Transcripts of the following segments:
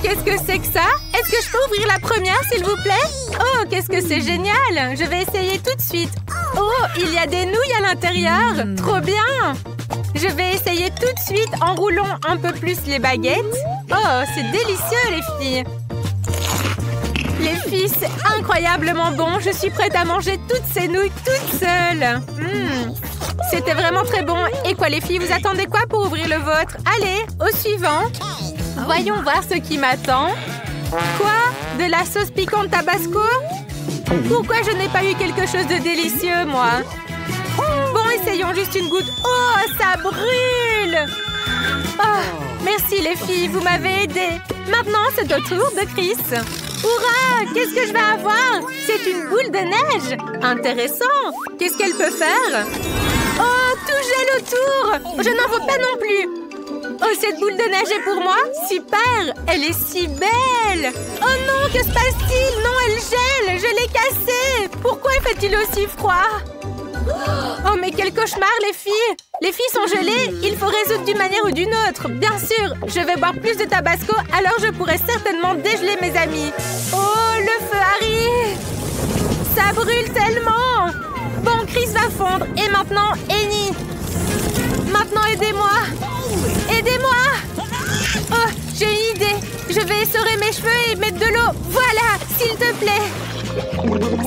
Qu'est-ce que c'est que ça? Est-ce que je peux ouvrir la première, s'il vous plaît? Oh, qu'est-ce que c'est génial! Je vais essayer tout de suite. Oh, il y a des nouilles à l'intérieur. Trop bien! Je vais essayer tout de suite en roulant un peu plus les baguettes. Oh, c'est délicieux, les filles! Les filles, c'est incroyablement bon. Je suis prête à manger toutes ces nouilles toute seule. C'était vraiment très bon. Et quoi, les filles, vous attendez quoi pour ouvrir le vôtre? Allez, au suivant. Voyons voir ce qui m'attend. Quoi? De la sauce piquante tabasco? Pourquoi je n'ai pas eu quelque chose de délicieux, moi? Bon, essayons juste une goutte. Oh, ça brûle! Oh, merci les filles, vous m'avez aidé. Maintenant, c'est au tour de Chris. Hurrah! Qu'est-ce que je vais avoir? C'est une boule de neige. Intéressant. Qu'est-ce qu'elle peut faire? Oh, tout gèle autour. Je n'en veux pas non plus. Oh, cette boule de neige est pour moi? Super! Elle est si belle! Oh non, que se passe-t-il? Non, elle gèle! Je l'ai cassée! Pourquoi fait-il aussi froid? Oh, mais quel cauchemar, les filles! Les filles sont gelées, il faut résoudre d'une manière ou d'une autre. Bien sûr, je vais boire plus de tabasco, alors je pourrai certainement dégeler mes amis. Oh, le feu arrive! Ça brûle tellement! Bon, Chris va fondre. Et maintenant, Annie. Maintenant, aidez-moi! Aidez-moi! Oh, j'ai une idée. Je vais essorer mes cheveux et mettre de l'eau. Voilà, s'il te plaît.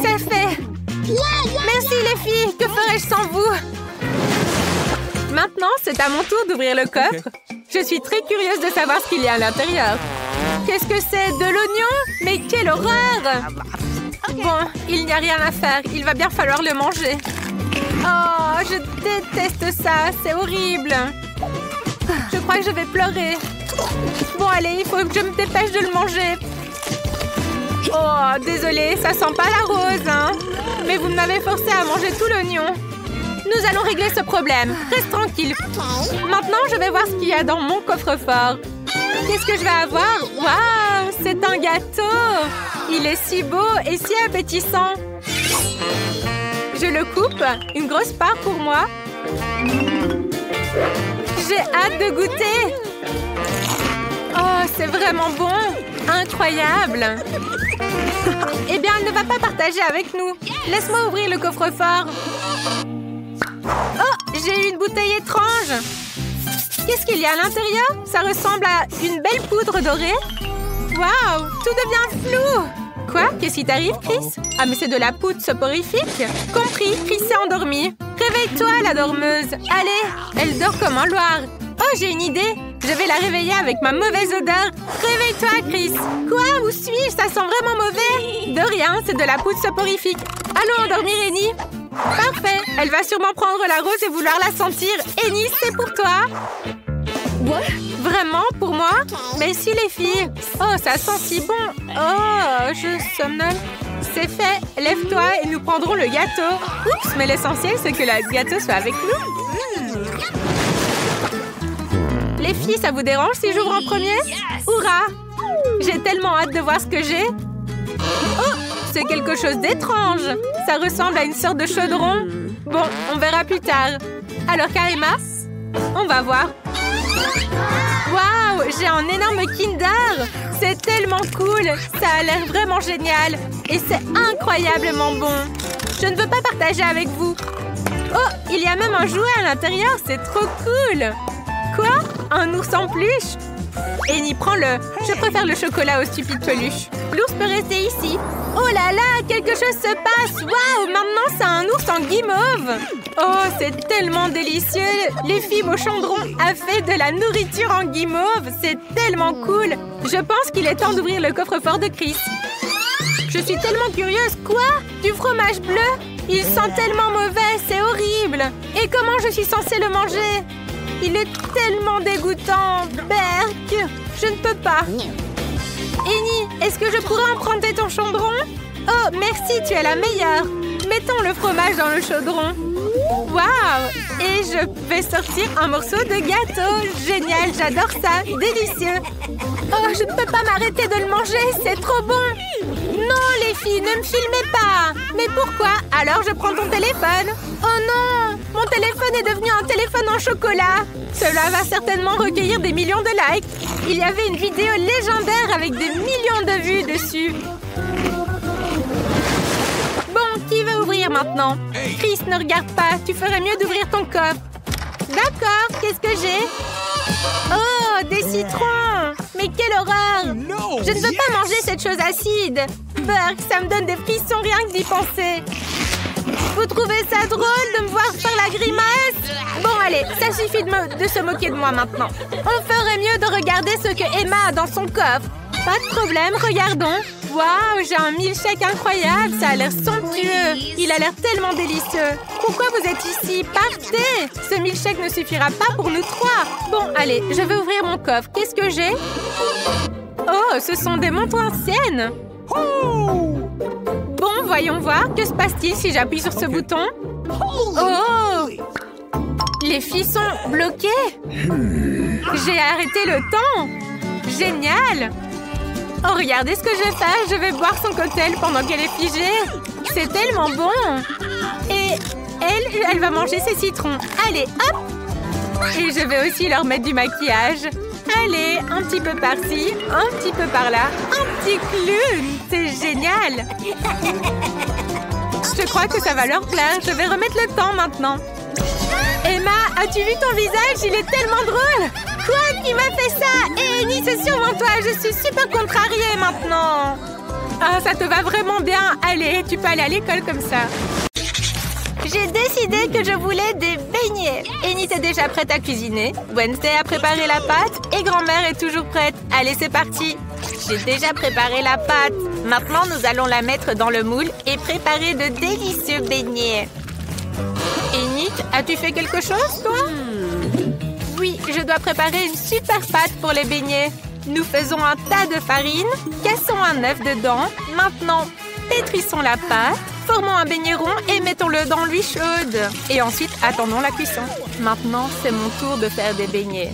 Ça fait. Merci les filles. Que ferais-je sans vous? Maintenant, c'est à mon tour d'ouvrir le coffre. Je suis très curieuse de savoir ce qu'il y a à l'intérieur. Qu'est-ce que c'est? De l'oignon? Mais quelle horreur! Bon, il n'y a rien à faire. Il va bien falloir le manger. Oh, je déteste ça. C'est horrible. Je crois que je vais pleurer. Bon, allez, il faut que je me dépêche de le manger. Oh, désolée, ça sent pas la rose, hein. Mais vous m'avez forcé à manger tout l'oignon. Nous allons régler ce problème. Reste tranquille. Maintenant, je vais voir ce qu'il y a dans mon coffre-fort. Qu'est-ce que je vais avoir? Waouh, c'est un gâteau. Il est si beau et si appétissant. Je le coupe. Une grosse part pour moi. J'ai hâte de goûter. Oh, c'est vraiment bon. Incroyable. Eh bien, elle ne va pas partager avec nous. Laisse-moi ouvrir le coffre-fort. Oh, j'ai eu une bouteille étrange. Qu'est-ce qu'il y a à l'intérieur? Ça ressemble à une belle poudre dorée. Waouh, tout devient flou. Quoi? Qu'est-ce qui t'arrive, Chris? Ah, mais c'est de la poudre soporifique. Compris, Chris s'est endormie. Réveille-toi, la dormeuse. Allez, elle dort comme un loir. Oh, j'ai une idée. Je vais la réveiller avec ma mauvaise odeur. Réveille-toi, Chris. Quoi? Où suis-je? Ça sent vraiment mauvais. De rien, c'est de la poudre soporifique. Allons endormir, Annie. Parfait. Elle va sûrement prendre la rose et vouloir la sentir. Annie, c'est pour toi. Vraiment? Pour moi? Mais si, les filles. Oh, ça sent si bon. Oh, je somnole. C'est fait. Lève-toi et nous prendrons le gâteau. Oups, mais l'essentiel, c'est que le gâteau soit avec nous. Les filles, ça vous dérange si j'ouvre en premier? Hurrah! J'ai tellement hâte de voir ce que j'ai. Oh, c'est quelque chose d'étrange. Ça ressemble à une sorte de chaudron. Bon, on verra plus tard. Alors, Karima, on va voir. Waouh, j'ai un énorme Kinder. C'est tellement cool. Ça a l'air vraiment génial. Et c'est incroyablement bon. Je ne veux pas partager avec vous. Oh, il y a même un jouet à l'intérieur. C'est trop cool. Quoi? Un ours en peluche? Annie, prends-le. Je préfère le chocolat aux stupides peluches. L'ours peut rester ici. Oh là là, quelque chose se passe. Waouh, maintenant c'est un ours en guimauve. Oh, c'est tellement délicieux. Les filles au chaudron a fait de la nourriture en guimauve. C'est tellement cool. Je pense qu'il est temps d'ouvrir le coffre-fort de Chris. Je suis tellement curieuse. Quoi? Du fromage bleu? Il sent tellement mauvais, c'est horrible. Et comment je suis censée le manger? Il est tellement dégoûtant. Berk, je ne peux pas. Annie, est-ce que je pourrais emprunter ton chaudron? Oh, merci, tu es la meilleure. Mettons le fromage dans le chaudron. Waouh! Et je vais sortir un morceau de gâteau. Génial, j'adore ça. Délicieux. Oh, je ne peux pas m'arrêter de le manger. C'est trop bon. Non, les filles, ne me filmez pas. Mais pourquoi? Alors, je prends ton téléphone. Oh non! Mon téléphone est devenu un téléphone en chocolat. Cela va certainement recueillir des millions de likes. Il y avait une vidéo légendaire avec des millions de vues dessus. Bon, qui va ouvrir maintenant? Chris, ne regarde pas. Tu ferais mieux d'ouvrir ton coffre. D'accord, qu'est-ce que j'ai? Oh, des citrons! Mais quelle horreur! Je ne veux pas manger cette chose acide. Burk, ça me donne des frissons rien que d'y penser. Vous trouvez ça drôle de me voir faire la grimace? Bon, allez, ça suffit de se moquer de moi maintenant. On ferait mieux de regarder ce que Emma a dans son coffre. Pas de problème, regardons. Waouh, j'ai un milkshake incroyable, ça a l'air somptueux. Il a l'air tellement délicieux. Pourquoi vous êtes ici? Partez! Ce milkshake ne suffira pas pour nous trois. Bon, allez, je vais ouvrir mon coffre. Qu'est-ce que j'ai? Oh, ce sont des montres anciennes. Bon, voyons voir. Que se passe-t-il si j'appuie sur ce bouton? Oh! Les filles sont bloquées. J'ai arrêté le temps. Génial! Oh, regardez ce que je vais faire. Je vais boire son cocktail pendant qu'elle est figée. C'est tellement bon. Et elle va manger ses citrons. Allez, hop! Et je vais aussi leur mettre du maquillage. Allez, un petit peu par-ci, un petit peu par-là. Un petit clown! C'est génial! Je crois que ça va leur plaire. Je vais remettre le temps maintenant. Emma, as-tu vu ton visage? Il est tellement drôle! Quoi? Qui m'a fait ça? Hé, Annie, c'est sûrement toi. Je suis super contrariée maintenant. Ah, ça te va vraiment bien. Allez, tu peux aller à l'école comme ça. J'ai décidé que je voulais des beignets. Annie, t'es déjà prête à cuisiner? Wednesday a préparé la pâte et grand-mère est toujours prête. Allez, c'est parti. J'ai déjà préparé la pâte. Maintenant, nous allons la mettre dans le moule et préparer de délicieux beignets. Annie, as-tu fait quelque chose, toi? Oui, je dois préparer une super pâte pour les beignets. Nous faisons un tas de farine, cassons un œuf dedans. Maintenant, pétrissons la pâte, formons un beignet rond et mettons-le dans l'huile chaude. Et ensuite, attendons la cuisson. Maintenant, c'est mon tour de faire des beignets.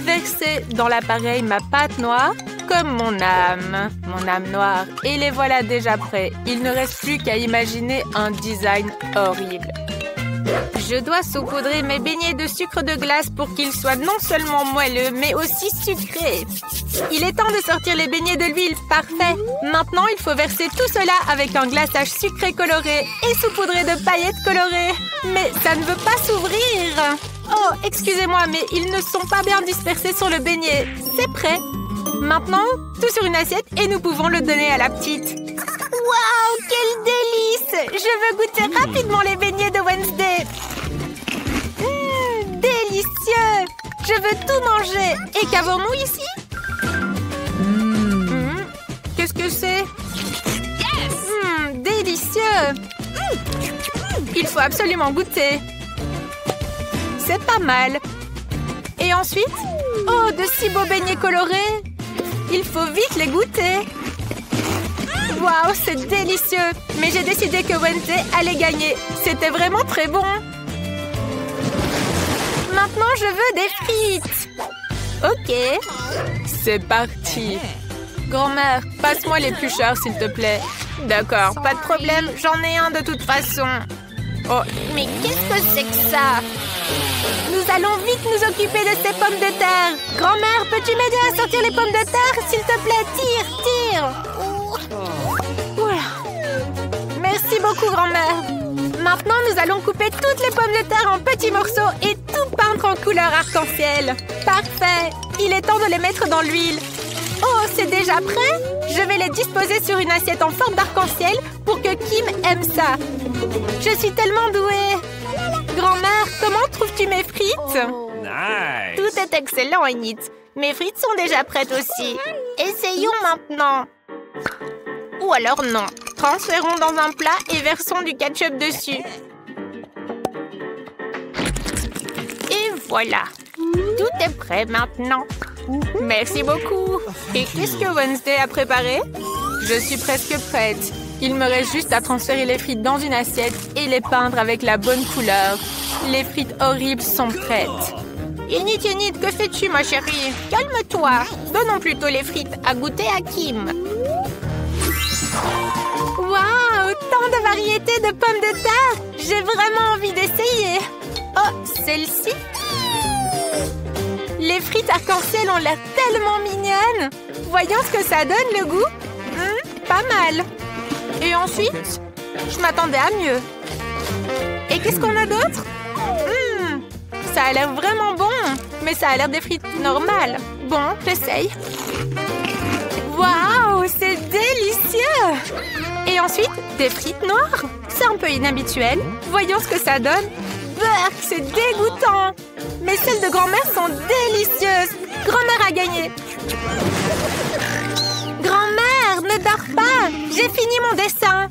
Versez dans l'appareil ma pâte noire comme mon âme noire. Et les voilà déjà prêts. Il ne reste plus qu'à imaginer un design horrible. Je dois saupoudrer mes beignets de sucre de glace pour qu'ils soient non seulement moelleux, mais aussi sucrés. Il est temps de sortir les beignets de l'huile. Parfait. Maintenant, il faut verser tout cela avec un glaçage sucré coloré et saupoudré de paillettes colorées. Mais ça ne veut pas s'ouvrir. Oh, excusez-moi, mais ils ne sont pas bien dispersés sur le beignet. C'est prêt. Maintenant, tout sur une assiette et nous pouvons le donner à la petite. Waouh, quel délice! Je veux goûter rapidement les beignets de Wednesday. Délicieux! Je veux tout manger. Et qu'avons-nous ici? Qu'est-ce que c'est? Délicieux! Il faut absolument goûter. C'est pas mal. Et ensuite? Oh, de si beaux beignets colorés! Il faut vite les goûter. Waouh, c'est délicieux! Mais j'ai décidé que Wednesday allait gagner. C'était vraiment très bon. Maintenant, je veux des frites. Ok. C'est parti. Grand-mère, passe-moi l'éplucheur, s'il te plaît. D'accord, pas de problème. J'en ai un de toute façon. Oh, mais qu'est-ce que c'est que ça? Nous allons vite nous occuper de ces pommes de terre. Grand-mère, peux-tu m'aider à sortir les pommes de terre? S'il te plaît, tire. Voilà. Merci beaucoup, grand-mère. Maintenant, nous allons couper toutes les pommes de terre en petits morceaux et tout peindre en couleur arc-en-ciel. Parfait. Il est temps de les mettre dans l'huile. Oh, c'est déjà prêt? Je vais les disposer sur une assiette en forme d'arc-en-ciel pour que Kim aime ça. Je suis tellement douée. Grand-mère, comment trouves-tu mes frites? Nice. Tout est excellent, Enid. Mes frites sont déjà prêtes aussi. Essayons maintenant. Ou alors non. Transférons dans un plat et versons du ketchup dessus. Et voilà. Tout est prêt maintenant. Merci beaucoup. Et qu'est-ce que Wednesday a préparé? Je suis presque prête. Il me reste juste à transférer les frites dans une assiette et les peindre avec la bonne couleur. Les frites horribles sont prêtes. Enid, que fais-tu, ma chérie? Calme-toi. Donnons plutôt les frites à goûter à Kim. Waouh, tant de variétés de pommes de terre. J'ai vraiment envie d'essayer. Oh, celle-ci? Les frites arc-en-ciel ont l'air tellement mignonnes. Voyons ce que ça donne, le goût. Pas mal. Et ensuite, je m'attendais à mieux. Et qu'est-ce qu'on a d'autre? Ça a l'air vraiment bon. Mais ça a l'air des frites normales. Bon, j'essaye. Waouh, c'est délicieux! Et ensuite, des frites noires. C'est un peu inhabituel. Voyons ce que ça donne. Burk, c'est dégoûtant. Mais celles de grand-mère sont délicieuses. Grand-mère a gagné. Grand-mère, ne dors pas. J'ai fini mon dessin.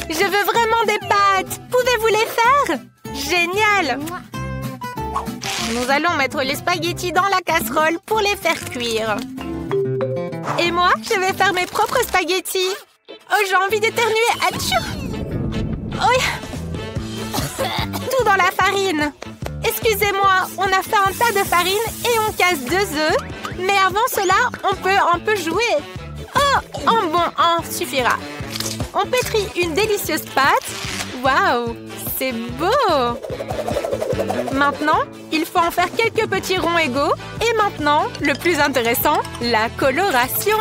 Je veux vraiment des pâtes. Pouvez-vous les faire? Génial. Nous allons mettre les spaghettis dans la casserole pour les faire cuire. Et moi, je vais faire mes propres spaghettis. Oh, j'ai envie d'éternuer. Atchou! Oh. Tout dans la farine. Excusez-moi, on a fait un tas de farine et on casse 2 œufs. Mais avant cela, on peut un peu jouer. Oh, un suffira. On pétrit une délicieuse pâte. Waouh, c'est beau! Maintenant, il faut en faire quelques petits ronds égaux. Et maintenant, le plus intéressant, la coloration.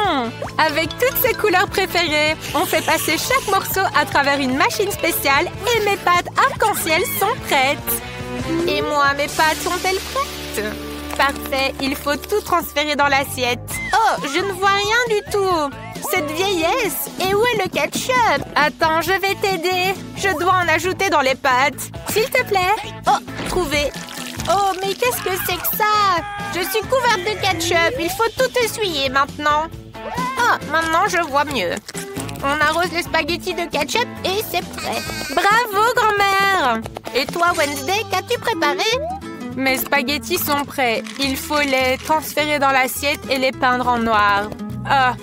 Avec toutes ses couleurs préférées, on fait passer chaque morceau à travers une machine spéciale et mes pâtes arc-en-ciel sont prêtes. Et moi, mes pâtes sont-elles prêtes? Parfait, il faut tout transférer dans l'assiette. Oh, je ne vois rien du tout. Cette vieillesse! Et où est le ketchup? Attends, je vais t'aider. Je dois en ajouter dans les pâtes. S'il te plaît. Oh, trouvé. Oh, mais qu'est-ce que c'est que ça? Je suis couverte de ketchup. Il faut tout essuyer maintenant. Ah, maintenant je vois mieux. On arrose les spaghettis de ketchup et c'est prêt. Bravo, grand-mère! Et toi, Wednesday, qu'as-tu préparé? Mes spaghettis sont prêts. Il faut les transférer dans l'assiette et les peindre en noir. Ah!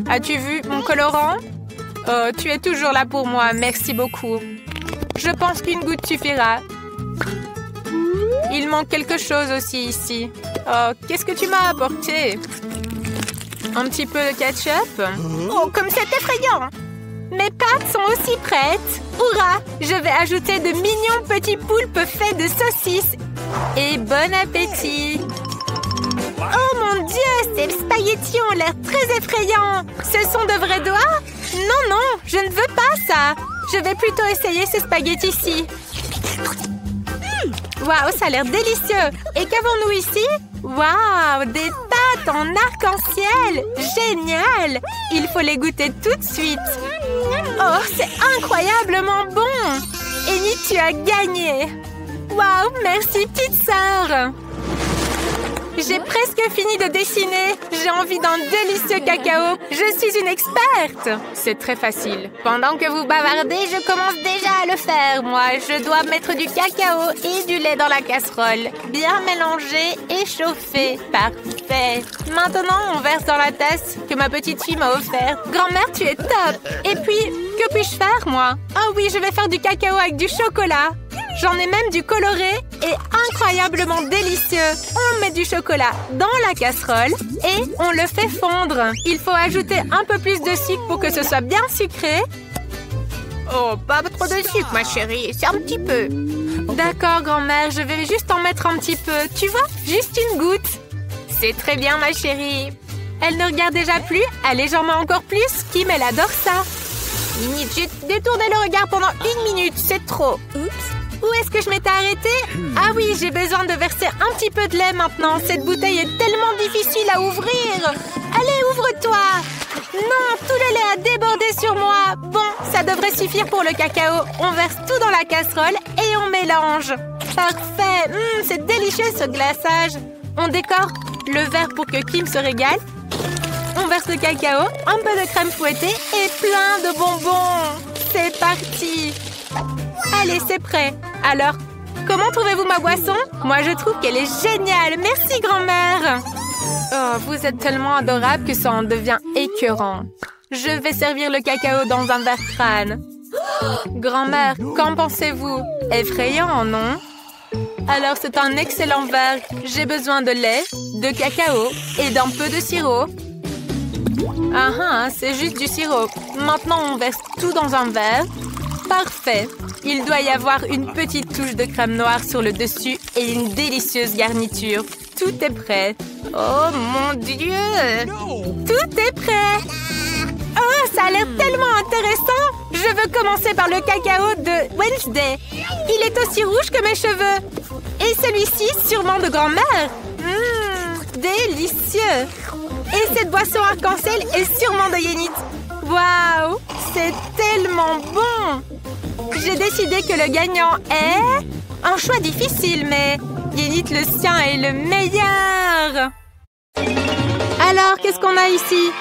As-tu vu mon colorant? Oh, tu es toujours là pour moi. Merci beaucoup. Je pense qu'une goutte suffira. Il manque quelque chose aussi ici. Oh, qu'est-ce que tu m'as apporté? Un petit peu de ketchup? Oh, comme c'est effrayant! Mes pâtes sont aussi prêtes. Hurrah! Je vais ajouter de mignons petits poulpes faits de saucisses. Et bon appétit! Oh mon Dieu, ces spaghettis ont l'air très effrayants. Ce sont de vrais doigts? Non, non, je ne veux pas ça. Je vais plutôt essayer ces spaghettis-ci. Waouh, ça a l'air délicieux. Et qu'avons-nous ici? Waouh, des pâtes en arc-en-ciel. Génial. Il faut les goûter tout de suite. Oh, c'est incroyablement bon. Amy, tu as gagné. Waouh, merci petite sœur. J'ai presque fini de dessiner. J'ai envie d'un délicieux cacao. Je suis une experte. C'est très facile. Pendant que vous bavardez, je commence déjà à le faire. Moi, je dois mettre du cacao et du lait dans la casserole. Bien mélanger et chauffer. Parfait. Maintenant, on verse dans la tasse que ma petite fille m'a offerte. Grand-mère, tu es top. Et puis, que puis-je faire, moi? Oh oui, je vais faire du cacao avec du chocolat. J'en ai même du coloré et incroyablement délicieux. On met du chocolat dans la casserole et on le fait fondre. Il faut ajouter un peu plus de sucre pour que ce soit bien sucré. Oh, pas trop de sucre, ma chérie. C'est un petit peu. D'accord, grand-mère. Je vais juste en mettre un petit peu. Tu vois, juste une goutte. C'est très bien, ma chérie. Elle ne regarde déjà plus. Allez, j'en mets encore plus. Kim, elle adore ça. Minute, j'ai détourné le regard pendant 1 minute. C'est trop. Oups. Où est-ce que je m'étais arrêtée? Ah oui, j'ai besoin de verser un petit peu de lait maintenant. Cette bouteille est tellement difficile à ouvrir. Allez, ouvre-toi. Non, tout le lait a débordé sur moi. Bon, ça devrait suffire pour le cacao. On verse tout dans la casserole et on mélange. Parfait. C'est délicieux ce glaçage. On décore le verre pour que Kim se régale. On verse le cacao, un peu de crème fouettée et plein de bonbons. C'est parti. Allez, c'est prêt. Alors, comment trouvez-vous ma boisson? Moi, je trouve qu'elle est géniale. Merci, grand-mère. Oh, vous êtes tellement adorable que ça en devient écœurant. Je vais servir le cacao dans un verre crâne. Grand-mère, qu'en pensez-vous? Effrayant, non? Alors, c'est un excellent verre. J'ai besoin de lait, de cacao et d'un peu de sirop. Ah, c'est juste du sirop. Maintenant, on verse tout dans un verre. Parfait. Il doit y avoir une petite touche de crème noire sur le dessus et une délicieuse garniture. tout est prêt. Oh mon Dieu! Tout est prêt! Oh, ça a l'air tellement intéressant! Je veux commencer par le cacao de Wednesday. Il est aussi rouge que mes cheveux. Et celui-ci, sûrement de grand-mère. Délicieux! Et cette boisson arc-en-ciel est sûrement de Yenit. Waouh! C'est tellement bon! J'ai décidé que le gagnant est... Un choix difficile, mais Yenit, le sien est le meilleur! Alors, qu'est-ce qu'on a ici?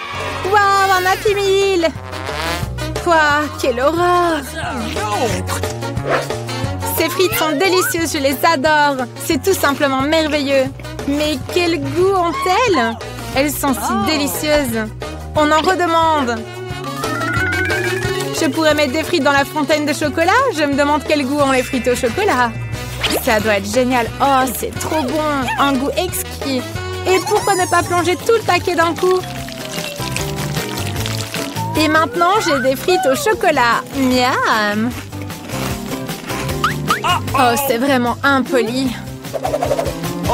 Waouh, un Happy Meal! Quoi? Quelle horreur! Ces frites sont délicieuses, je les adore! C'est tout simplement merveilleux! Mais quel goût ont-elles? Elles sont si délicieuses! On en redemande! Je pourrais mettre des frites dans la fontaine de chocolat? Je me demande quel goût ont les frites au chocolat! Ça doit être génial! Oh, c'est trop bon! Un goût exquis! Et pourquoi ne pas plonger tout le paquet d'un coup? Et maintenant, j'ai des frites au chocolat. Miam! Oh, c'est vraiment impoli.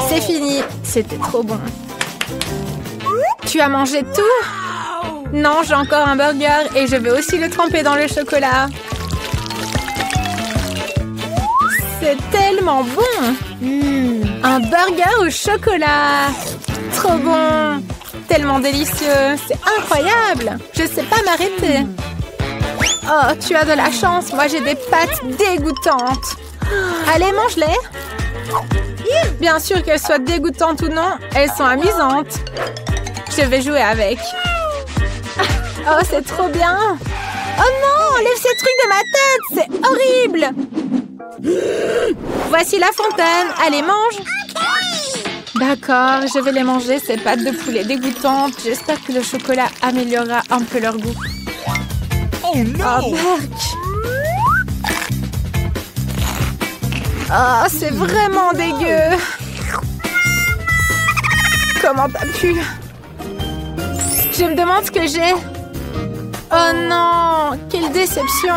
C'est fini. C'était trop bon. Tu as mangé tout? Non, j'ai encore un burger et je vais aussi le tremper dans le chocolat. C'est tellement bon! Un burger au chocolat! Trop bon! Tellement délicieux! C'est incroyable! Je sais pas m'arrêter! Oh, tu as de la chance! Moi, j'ai des pâtes dégoûtantes! Allez, mange-les! Bien sûr qu'elles soient dégoûtantes ou non, elles sont amusantes! Je vais jouer avec! Oh, c'est trop bien! Oh non! Enlève ces trucs de ma tête! C'est horrible! Voici la fontaine! Allez, mange! D'accord, je vais les manger, ces pâtes de poulet dégoûtantes. J'espère que le chocolat améliorera un peu leur goût. Oh non! Oh, c'est vraiment dégueu! Comment t'as pu? Je me demande ce que j'ai. Oh non! Quelle déception!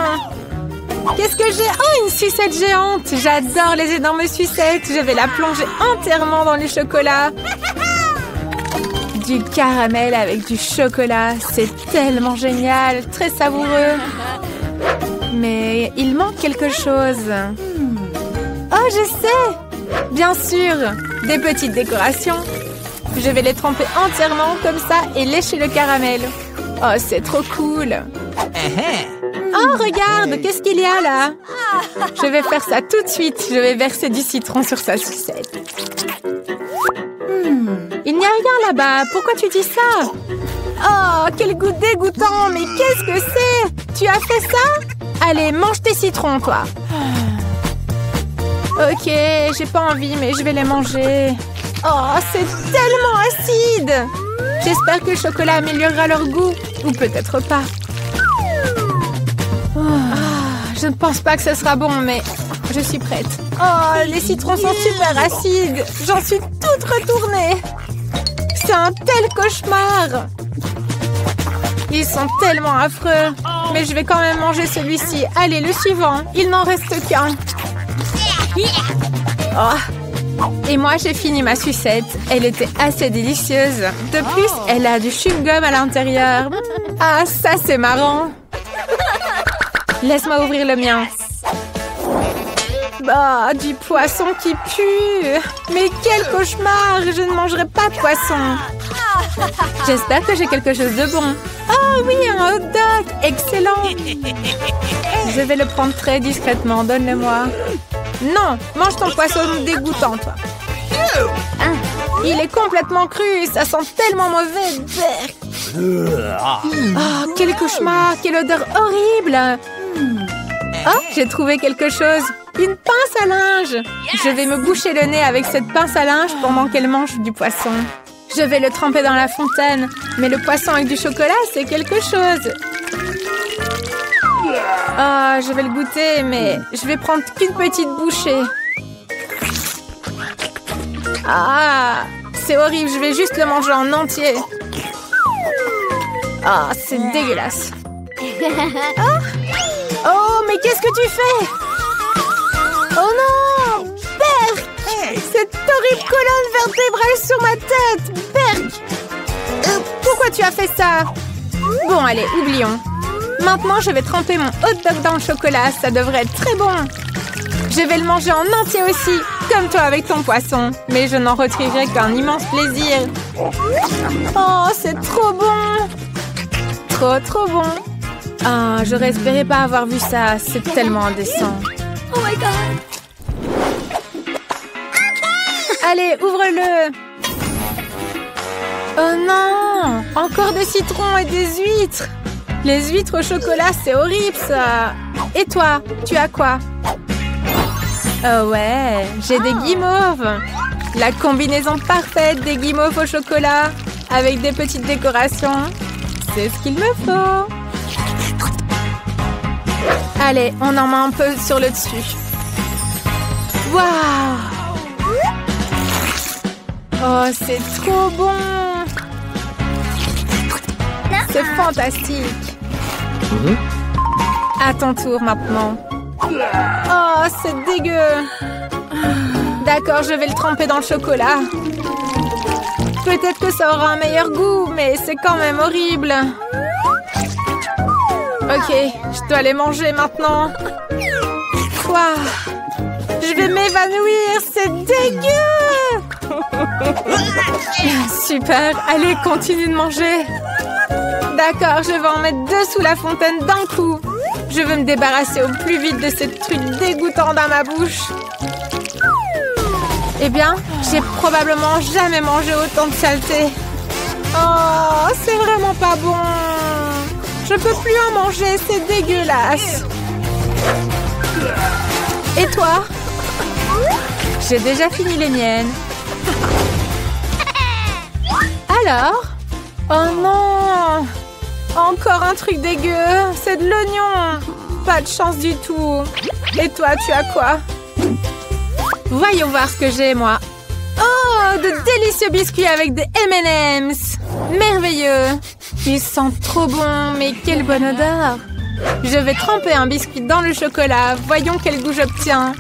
Qu'est-ce que j'ai? Oh, une sucette géante! J'adore les énormes sucettes! Je vais la plonger entièrement dans le chocolat. Du caramel avec du chocolat. C'est tellement génial! Très savoureux. Mais il manque quelque chose. Oh, je sais! Bien sûr! Des petites décorations. Je vais les tremper entièrement comme ça et lécher le caramel. Oh, c'est trop cool! Oh, regarde! Qu'est-ce qu'il y a là? Je vais faire ça tout de suite. Je vais verser du citron sur sa sucette. Il n'y a rien là-bas. Pourquoi tu dis ça? Oh, quel goût dégoûtant! Mais qu'est-ce que c'est? Tu as fait ça? Allez, mange tes citrons, toi. Ok, j'ai pas envie, mais je vais les manger. Oh, c'est tellement acide! J'espère que le chocolat améliorera leur goût. Ou peut-être pas. Je ne pense pas que ce sera bon, mais je suis prête. Oh, les citrons sont super acides. J'en suis toute retournée. C'est un tel cauchemar. Ils sont tellement affreux. Mais je vais quand même manger celui-ci. Allez, le suivant. Il n'en reste qu'un. Oh. Et moi, j'ai fini ma sucette. Elle était assez délicieuse. De plus, elle a du chewing-gum à l'intérieur. Ah, ça, c'est marrant. Laisse-moi ouvrir le mien. Bah, du poisson qui pue. Mais quel cauchemar! Je ne mangerai pas de poisson. J'espère que j'ai quelque chose de bon. Oh oui, un hot dog! Excellent! Je vais le prendre très discrètement. Donne-le-moi. Non! Mange ton poisson dégoûtant, toi. Il est complètement cru. Ça sent tellement mauvais. Oh, quel cauchemar! Quelle odeur horrible! Oh, j'ai trouvé quelque chose. Une pince à linge. Je vais me boucher le nez avec cette pince à linge pendant qu'elle mange du poisson. Je vais le tremper dans la fontaine. Mais le poisson avec du chocolat, c'est quelque chose. Ah, je vais le goûter, mais je vais prendre qu'une petite bouchée. Ah, c'est horrible. Je vais juste le manger en entier. Ah, c'est dégueulasse. Oh, mais qu'est-ce que tu fais? Oh non! Berk! Cette horrible colonne vertébrale sur ma tête! Berk! Pourquoi tu as fait ça? Bon, allez, oublions. Maintenant, je vais tremper mon hot dog dans le chocolat. Ça devrait être très bon. Je vais le manger en entier aussi, comme toi avec ton poisson. Mais je n'en retirerai qu'un immense plaisir. Oh, c'est trop bon! Trop bon! Ah, j'aurais espéré pas avoir vu ça. C'est tellement indécent. Oh my God! Allez, ouvre-le! Oh non! Encore des citrons et des huîtres! Les huîtres au chocolat, c'est horrible ça! Et toi, tu as quoi? Oh ouais, j'ai des guimauves! La combinaison parfaite des guimauves au chocolat avec des petites décorations. C'est ce qu'il me faut! Allez, on en met un peu sur le dessus. Waouh! Oh, c'est trop bon! C'est fantastique! À ton tour maintenant. Oh, c'est dégueu! D'accord, je vais le tremper dans le chocolat. Peut-être que ça aura un meilleur goût, mais c'est quand même horrible. Ok, je dois les manger maintenant. Waouh! Je vais m'évanouir, c'est dégueu! Super, allez, continue de manger. D'accord, je vais en mettre 2 sous la fontaine d'un coup. Je veux me débarrasser au plus vite de ces trucs dégoûtants dans ma bouche. Eh bien, j'ai probablement jamais mangé autant de saleté. Oh, c'est vraiment pas bon. Je peux plus en manger, c'est dégueulasse. Et toi? J'ai déjà fini les miennes. Alors? Oh non! Encore un truc dégueu! C'est de l'oignon! Pas de chance du tout! Et toi, tu as quoi? Voyons voir ce que j'ai, moi. Oh! De délicieux biscuits avec des M&M's! Merveilleux! Ils sentent trop bon, mais quelle bonne odeur! Je vais tremper un biscuit dans le chocolat. Voyons quel goût j'obtiens.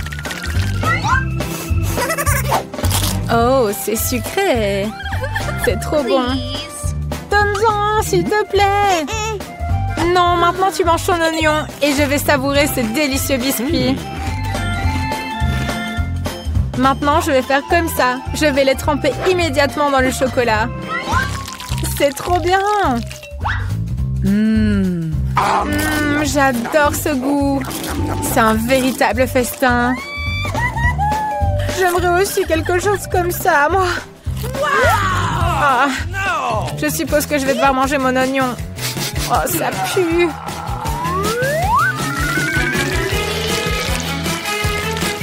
Oh, c'est sucré! C'est trop bon! Donne-en, s'il te plaît! Non, maintenant tu manges ton oignon et je vais savourer ces délicieux biscuits. Maintenant, je vais faire comme ça. Je vais les tremper immédiatement dans le chocolat. C'est trop bien! J'adore ce goût. C'est un véritable festin. J'aimerais aussi quelque chose comme ça, moi. Ah, je suppose que je vais devoir manger mon oignon. Oh, ça pue.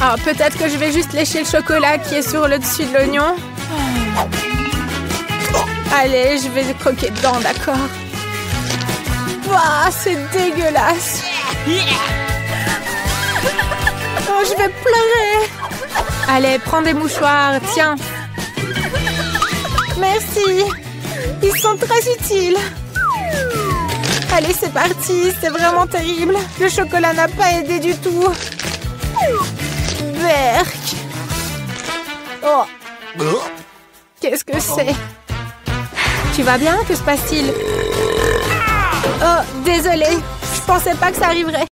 Ah, peut-être que je vais juste lécher le chocolat qui est sur le dessus de l'oignon. Allez, je vais croquer dedans, d'accord. Waouh, c'est dégueulasse. Oh, je vais pleurer. Allez, prends des mouchoirs, tiens. Merci. Ils sont très utiles. Allez, c'est parti. C'est vraiment terrible. Le chocolat n'a pas aidé du tout. Berk. Oh. Qu'est-ce que c'est? Tu vas bien? Que se passe-t-il? Oh, désolée. Je pensais pas que ça arriverait.